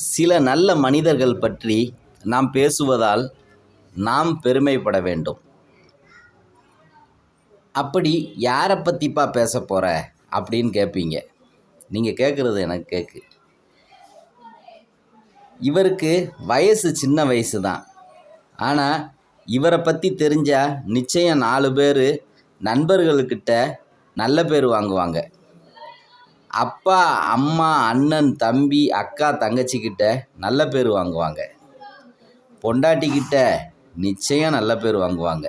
சில நல்ல மனிதர்கள் பற்றி நாம் பேசுவதால் நாம் பெருமைப்பட வேண்டும். அப்படி யாரை பற்றிப்பா பேச போகிற அப்படின்னு கேட்பீங்க. நீங்கள் கேட்குறது எனக்கு கேட்கு. இவருக்கு வயசு சின்ன வயசு தான். ஆனால் இவரை பற்றி தெரிஞ்சால் நிச்சயம் 4 பேர் நண்பர்களுக்கிட்ட நல்ல பேர் வாங்குவாங்க. அப்பா, அம்மா, அண்ணன், தம்பி, அக்கா, தங்கச்சிக்கிட்ட நல்ல பேர் வாங்குவாங்க. பொண்டாட்டிக்கிட்ட நிச்சயம் நல்ல பேர் வாங்குவாங்க.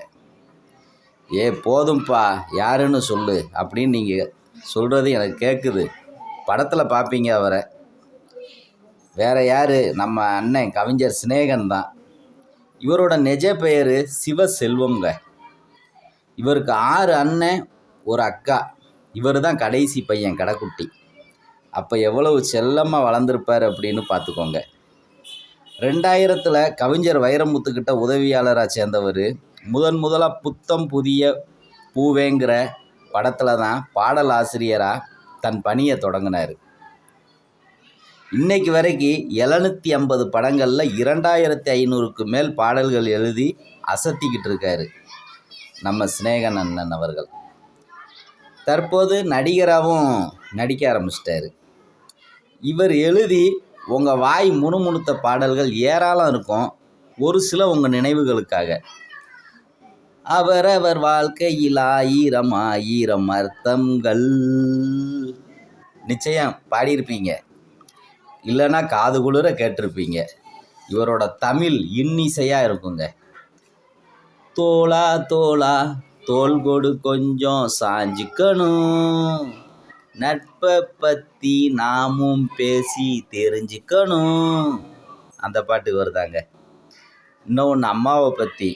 போதும்ப்பா யாருன்னு சொல்லு அப்படின்னு நீங்கள் சொல்கிறது எனக்கு கேட்குது. படத்தில் பார்ப்பீங்க அவரை. வேறு யார்? நம்ம அண்ணன் கவிஞர் சினேகன் தான். இவரோட நிஜ பெயர் சிவசெல்வம்ங்க. இவருக்கு 6 அண்ணன், ஒரு அக்கா. இவர் தான் கடைசி பையன், கடைக்குட்டி. அப்போ எவ்வளவு செல்லமாக வளர்ந்துருப்பார் அப்படின்னு பார்த்துக்கோங்க. 2000 கவிஞர் வைரமுத்துக்கிட்ட உதவியாளராக சேர்ந்தவர் முதலாக புத்தம் புதிய பூவேங்கிற படத்தில் தான் பாடல் ஆசிரியராக தன் பணியை தொடங்கினார். இன்னைக்கு வரைக்கும் 750 படங்களில் 2500க்கு மேல் பாடல்கள் எழுதி அசத்திக்கிட்டு இருக்காரு நம்ம சினேகன் அண்ணன் அவர்கள். தற்போது நடிகராகவும் நடிக்க ஆரம்பிச்சிட்டாரு. இவர் எழுதி உங்கள் வாய் முணுமுணுத்த பாடல்கள் ஏராளம் இருக்கும். ஒரு சில உங்கள் நினைவுகளுக்காக. அவரவர் வாழ்க்கையில் 1000 அர்த்தங்கள். நிச்சயம் பாடியிருப்பீங்க, இல்லைன்னா காது குளிர கேட்டிருப்பீங்க. இவரோட தமிழ் இன்னிசையாக இருக்குங்க. தோளா தோளா தோள் கொடு கொஞ்சம் சாஞ்சிக்கணும், நட்பை பற்றி நாமும் பேசி தெரிஞ்சுக்கணும். அந்த பாட்டு வருதாங்க. இன்னொன்று அம்மாவை பற்றி,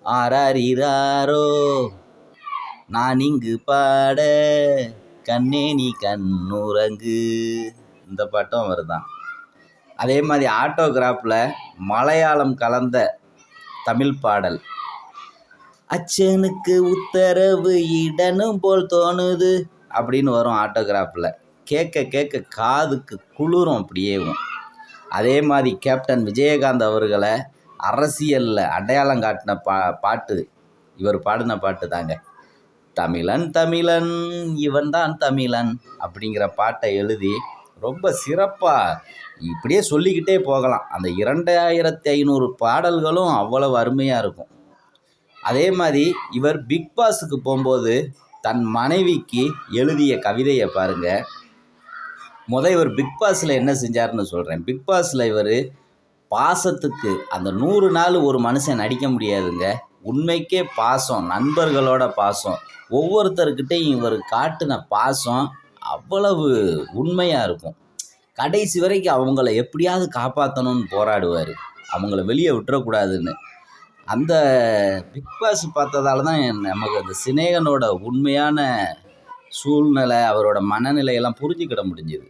ஆராரிராரோ நான் இங்கு பாட கண்ணே நீ கண்ணுறங்கு, இந்த பாட்டும் வருதான். அதே மாதிரி ஆட்டோகிராஃபில் மலையாளம் கலந்த தமிழ் பாடல், அச்சனுக்கு உத்தரவு இடனும் போல் தோணுது அப்படின்னு வரும் ஆட்டோகிராஃபில். கேட்க கேட்க காதுக்கு குளிரும் அப்படியேவும். அதே மாதிரி கேப்டன் விஜயகாந்த் அவர்களை அரசியலில் அடையாளம் காட்டின பாட்டு இவர் பாடின பாட்டு தாங்க. தமிழன் தமிழன் இவன் தான் தமிழன் அப்படிங்கிற பாட்டை எழுதி ரொம்ப சிறப்பாக இப்படியே சொல்லிக்கிட்டே போகலாம். அந்த 2500 பாடல்களும் அவ்வளவு அருமையாக இருக்கும். அதே மாதிரி இவர் பிக் பாஸுக்கு போகும்போது தன் மனைவிக்கு எழுதிய கவிதையை பாருங்கள். இவர் பிக் பாஸில் என்ன செஞ்சார்னு சொல்கிறேன். பிக் பாஸில் இவர் பாசத்துக்கு அந்த 100 நாள் ஒரு மனுஷன் நடிக்க முடியாதுங்க. உண்மைக்கே பாசம், நண்பர்களோட பாசம், ஒவ்வொருத்தர்கிட்டையும் இவர் காட்டின பாசம் அவ்வளவு உண்மையாக இருக்கும். கடைசி வரைக்கும் அவங்கள எப்படியாவது காப்பாற்றணும்னு போராடுவார், அவங்கள வெளியே விட்டுறக்கூடாதுன்னு. அந்த பிக் பாஸ் பார்த்ததால தான் நமக்கு அந்த சினேகனோட உண்மையான சூழ்நிலை, அவரோட மனநிலையெல்லாம் புரிஞ்சுக்கிட முடிஞ்சுது.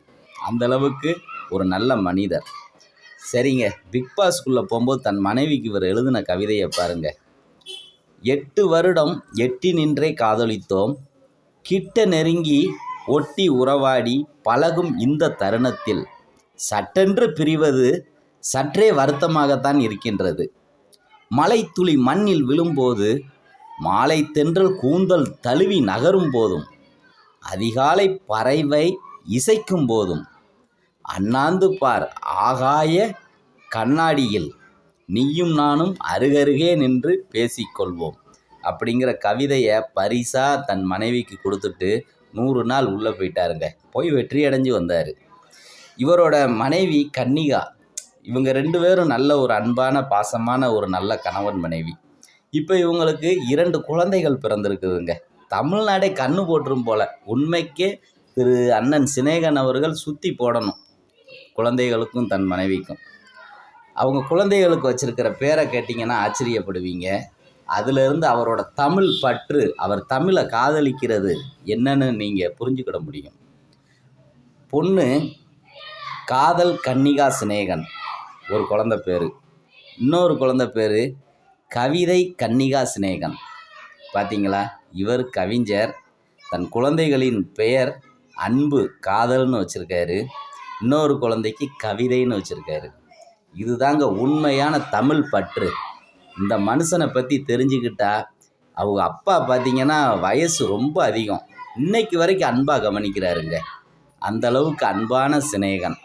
அந்தளவுக்கு ஒரு நல்ல மனிதர். சரிங்க, பிக் பாஸ்க்குள்ளே போகும்போது தன் மனைவிக்கு இவர் எழுதின கவிதையை பாருங்கள். 8 வருடம் எட்டி நின்றே காதலித்தோம், கிட்ட நெருங்கி ஒட்டி உறவாடி பழகும் இந்த தருணத்தில் சட்டென்று பிரிவது சற்றே வருத்தமாகத்தான் இருக்கின்றது. மழை துளி மண்ணில் விழும்போது, மாலை தென்றல் கூந்தல் தழுவி நகரும் போதும், அதிகாலை பறவை இசைக்கும் போதும், அண்ணாந்து பார் ஆகாய கண்ணாடியில் நீயும் நானும் அருகருகே நின்று பேசிக்கொள்வோம் அப்படிங்கிற கவிதையை பரிசாக தன் மனைவிக்கு கொடுத்துட்டு 100 நாள் உள்ளே போயிட்டாருங்க. போய் வெற்றி அடைஞ்சு வந்தார். இவரோட மனைவி கன்னிகா. இவங்க 2 பேரும் நல்ல ஒரு அன்பான பாசமான ஒரு நல்ல கணவன் மனைவி. இப்போ இவங்களுக்கு 2 குழந்தைகள் பிறந்திருக்குதுங்க. தமிழ்நாடே கண்ணு போட்டுரும் போல். உண்மைக்கே திரு அண்ணன் சினேகன் அவர்கள் சுற்றி போடணும் குழந்தைகளுக்கும் தன் மனைவிக்கும். அவங்க குழந்தைகளுக்கு வச்சுருக்கிற பேரை கேட்டிங்கன்னா ஆச்சரியப்படுவீங்க. அதிலிருந்து அவரோட தமிழ் பற்று, அவர் தமிழை காதலிக்கிறது என்னன்னு நீங்கள் புரிஞ்சுக்கிட முடியும். பொண்ணு காதல் கன்னிகா சினேகன் ஒரு குழந்தை பேர். இன்னொரு குழந்தை பேர் கவிதை கன்னிகா சினேகன். பார்த்தீங்களா? இவர் கவிஞர். தன் குழந்தைகளின் பெயர் அன்பு, காதல்னு வச்சுருக்காரு. இன்னொரு குழந்தைக்கு கவிதைன்னு வச்சுருக்காரு. இதுதாங்க உண்மையான தமிழ் பற்று. இந்த மனுஷனை பற்றி தெரிஞ்சுக்கிட்டா, அவங்க அப்பா பார்த்தீங்கன்னா வயசு ரொம்ப அதிகம், இன்னைக்கு வரைக்கும் அன்பாக கவனிக்கிறாருங்க. அந்த அளவுக்கு அன்பான சிநேகன்.